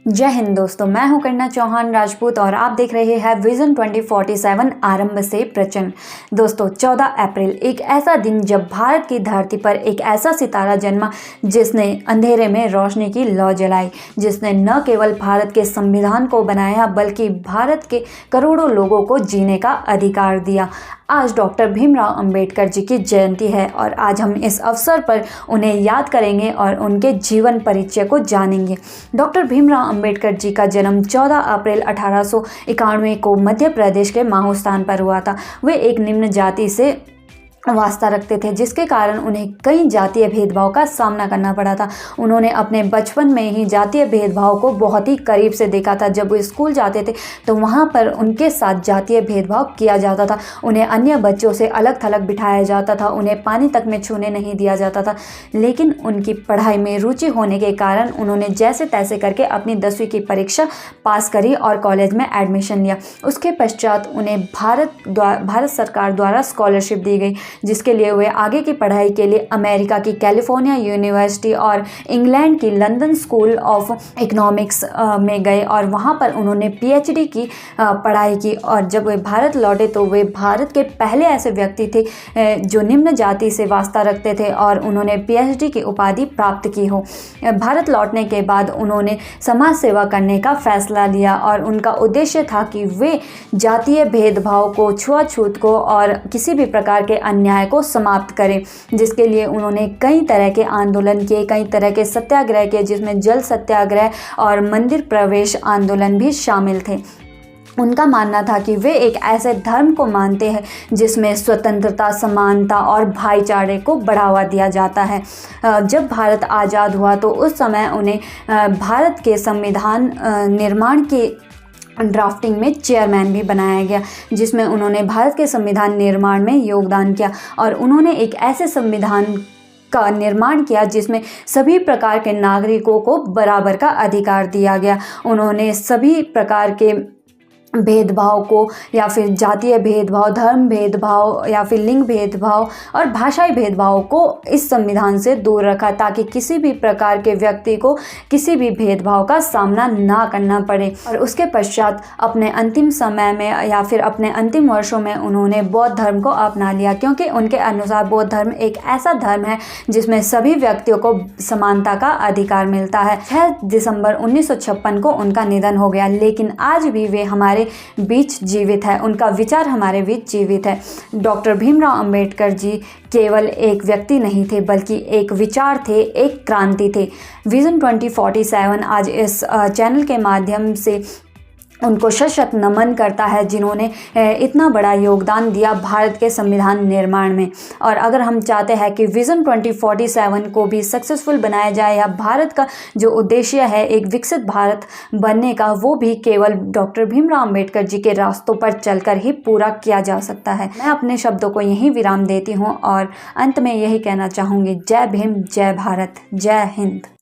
जय हिंद दोस्तों, मैं हूं कन्या चौहान राजपूत और आप देख रहे हैं विजन 2047 आरंभ से प्रचंड। दोस्तों 14 अप्रैल एक ऐसा दिन जब भारत की धरती पर एक ऐसा सितारा जन्मा जिसने अंधेरे में रोशनी की लौ जलाई, जिसने न केवल भारत के संविधान को बनाया बल्कि भारत के करोड़ों लोगों को जीने का अधिकार दिया। आज डॉक्टर भीमराव अंबेडकर जी की जयंती है और आज हम इस अवसर पर उन्हें याद करेंगे और उनके जीवन परिचय को जानेंगे। डॉक्टर भीमराव अंबेडकर जी का जन्म 14 अप्रैल 1891 को मध्य प्रदेश के माहू स्थान पर हुआ था। वे एक निम्न जाति से वास्ता रखते थे, जिसके कारण उन्हें कई जातीय भेदभाव का सामना करना पड़ा था। उन्होंने अपने बचपन में ही जातीय भेदभाव को बहुत ही करीब से देखा था। जब वो स्कूल जाते थे तो वहाँ पर उनके साथ जातीय भेदभाव किया जाता था। उन्हें अन्य बच्चों से अलग थलग बिठाया जाता था, उन्हें पानी तक में छूने नहीं दिया जाता था। लेकिन उनकी पढ़ाई में रुचि होने के कारण उन्होंने जैसे तैसे करके अपनी 10वीं की परीक्षा पास करी और कॉलेज में एडमिशन लिया। उसके पश्चात उन्हें भारत सरकार द्वारा स्कॉलरशिप दी गई, जिसके लिए वे आगे की पढ़ाई के लिए अमेरिका की कैलिफोर्निया यूनिवर्सिटी और इंग्लैंड की लंदन स्कूल ऑफ इकोनॉमिक्स में गए और वहां पर उन्होंने पीएचडी की पढ़ाई की। और जब वे भारत लौटे तो वे भारत के पहले ऐसे व्यक्ति थे जो निम्न जाति से वास्ता रखते थे और उन्होंने पीएचडी की उपाधि प्राप्त की हो। भारत लौटने के बाद उन्होंने समाज सेवा करने का फैसला लिया और उनका उद्देश्य था कि वे जातीय भेदभाव को, छुआछूत को और किसी भी प्रकार के अन्याय को समाप्त करें, जिसके लिए उन्होंने कई तरह के आंदोलन किए, कई तरह के सत्याग्रह किए, जिसमें जल सत्याग्रह और मंदिर प्रवेश आंदोलन भी शामिल थे। उनका मानना था कि वे एक ऐसे धर्म को मानते हैं जिसमें स्वतंत्रता, समानता और भाईचारे को बढ़ावा दिया जाता है। जब भारत आज़ाद हुआ तो उस समय उन्हें भारत के संविधान निर्माण की ड्राफ्टिंग में चेयरमैन भी बनाया गया, जिसमें उन्होंने भारत के संविधान निर्माण में योगदान किया और उन्होंने एक ऐसे संविधान का निर्माण किया जिसमें सभी प्रकार के नागरिकों को बराबर का अधिकार दिया गया। उन्होंने सभी प्रकार के भेदभाव को या फिर जातीय भेदभाव, धर्म भेदभाव या फिर लिंग भेदभाव और भाषाई भेदभाव को इस संविधान से दूर रखा, ताकि किसी भी प्रकार के व्यक्ति को किसी भी भेदभाव का सामना ना करना पड़े। और उसके पश्चात अपने अंतिम समय में या फिर अपने अंतिम वर्षों में उन्होंने बौद्ध धर्म को अपना लिया, क्योंकि उनके अनुसार बौद्ध धर्म एक ऐसा धर्म है जिसमें सभी व्यक्तियों को समानता का अधिकार मिलता है। 6 दिसंबर 1956 को उनका निधन हो गया, लेकिन आज भी वे हमारे बीच जीवित है, उनका विचार हमारे बीच जीवित है। डॉक्टर भीमराव अंबेडकर जी केवल एक व्यक्ति नहीं थे बल्कि एक विचार थे, एक क्रांति थे। विजन 2047 आज इस चैनल के माध्यम से उनको शत नमन करता है जिन्होंने इतना बड़ा योगदान दिया भारत के संविधान निर्माण में। और अगर हम चाहते हैं कि विज़न 2047 को भी सक्सेसफुल बनाया जाए या भारत का जो उद्देश्य है एक विकसित भारत बनने का, वो भी केवल डॉक्टर भीमराव अंबेडकर जी के रास्तों पर चलकर ही पूरा किया जा सकता है। मैं अपने शब्दों को यहीं विराम देती हूँ और अंत में यही कहना चाहूँगी, जय भीम, जय भारत, जय हिंद।